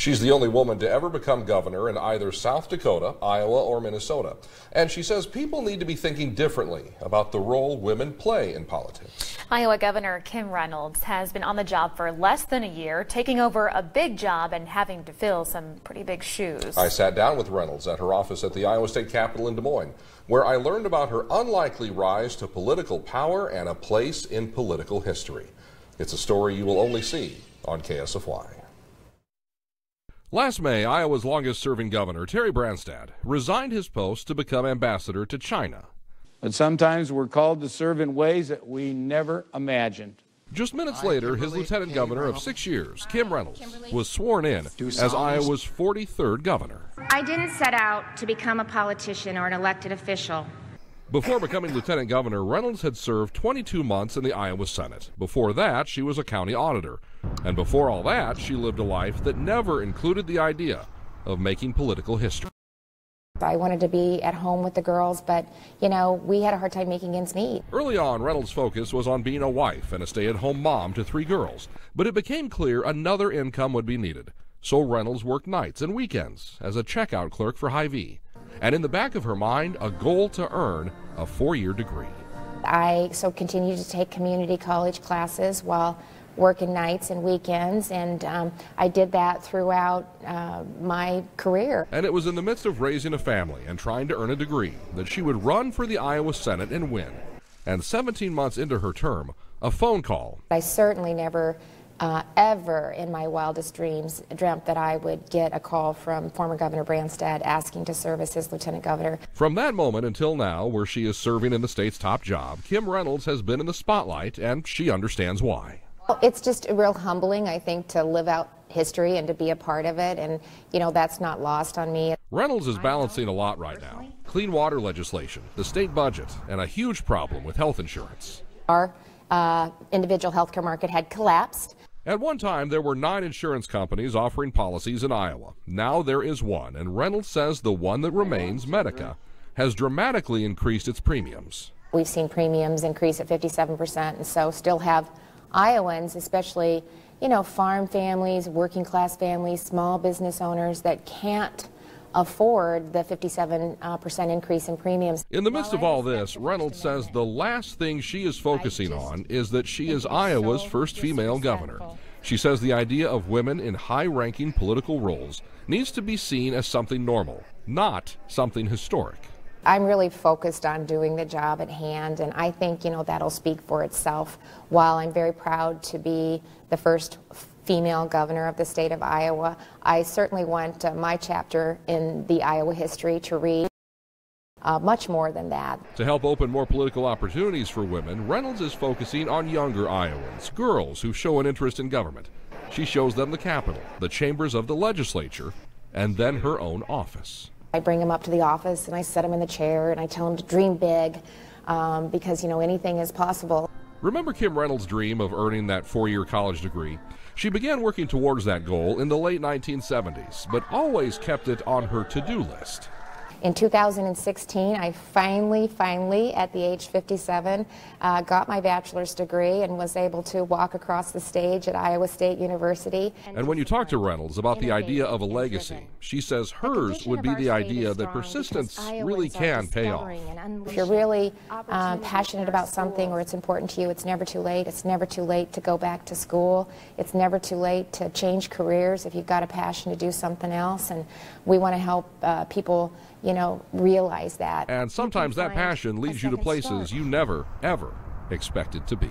She's the only woman to ever become governor in either South Dakota, Iowa, or Minnesota. And she says people need to be thinking differently about the role women play in politics. Iowa Governor Kim Reynolds has been on the job for less than a year, taking over a big job and having to fill some pretty big shoes. I sat down with Reynolds at her office at the Iowa State Capitol in Des Moines, where I learned about her unlikely rise to political power and a place in political history. It's a story you will only see on KSFY. Last May, Iowa's longest-serving governor, Terry Branstad, resigned his post to become ambassador to China. But sometimes we're called to serve in ways that we never imagined. Just minutes later, his lieutenant governor of 6 years, Kim Reynolds, was sworn in as Iowa's 43rd governor. I didn't set out to become a politician or an elected official. Before becoming lieutenant governor, Reynolds had served 22 months in the Iowa Senate. Before that, she was a county auditor. And before all that, she lived a life that never included the idea of making political history. I wanted to be at home with the girls, but, you know, we had a hard time making ends meet. Early on, Reynolds' focus was on being a wife and a stay-at-home mom to 3 girls. But it became clear another income would be needed. So Reynolds worked nights and weekends as a checkout clerk for Hy-Vee. And in the back of her mind, a goal to earn a 4-year degree. I continued to take community college classes while working nights and weekends, and I did that throughout my career. And it was in the midst of raising a family and trying to earn a degree that she would run for the Iowa Senate and win. And 17 months into her term, a phone call. I certainly never ever in my wildest dreams dreamt that I would get a call from former Governor Branstad asking to serve as his lieutenant governor. From that moment until now, where she is serving in the state's top job, Kim Reynolds has been in the spotlight, and she understands why. Well, it's just real humbling, I think, to live out history and to be a part of it, and, you know, that's not lost on me. Reynolds is balancing a lot right now. Clean water legislation, the state budget, and a huge problem with health insurance. Our individual health care market had collapsed. At one time, there were 9 insurance companies offering policies in Iowa. Now there is one, and Reynolds says the one that remains, Medica, has dramatically increased its premiums. We've seen premiums increase at 57%, and so still have Iowans, especially, you know, farm families, working class families, small business owners that can't afford the 57% increase in premiums. In the midst of all this, Reynolds says the last thing she is focusing on is that she is Iowa's first female governor. She says the idea of women in high-ranking political roles needs to be seen as something normal, not something historic. I'm really focused on doing the job at hand, and I think, you know, that'll speak for itself. While I'm very proud to be the first female governor of the state of Iowa, I certainly want my chapter in the Iowa history to read much more than that. To help open more political opportunities for women, Reynolds is focusing on younger Iowans, girls who show an interest in government. She shows them the Capitol, the chambers of the legislature, and then her own office. I bring them up to the office and I set them in the chair and I tell them to dream big because, you know, anything is possible. Remember Kim Reynolds' dream of earning that 4-year college degree? She began working towards that goal in the late 1970s, but always kept it on her to-do list. In 2016, I finally, at the age 57, got my bachelor's degree and was able to walk across the stage at Iowa State University. And when you talk to Reynolds about the idea of a legacy, she says hers would be the idea that persistence really can pay off. If you're really passionate about something or it's important to you, it's never too late. It's never too late to go back to school. It's never too late to change careers if you've got a passion to do something else. And we want to help people, you know, realize that. And sometimes that passion leads you to places you never, ever expected to be.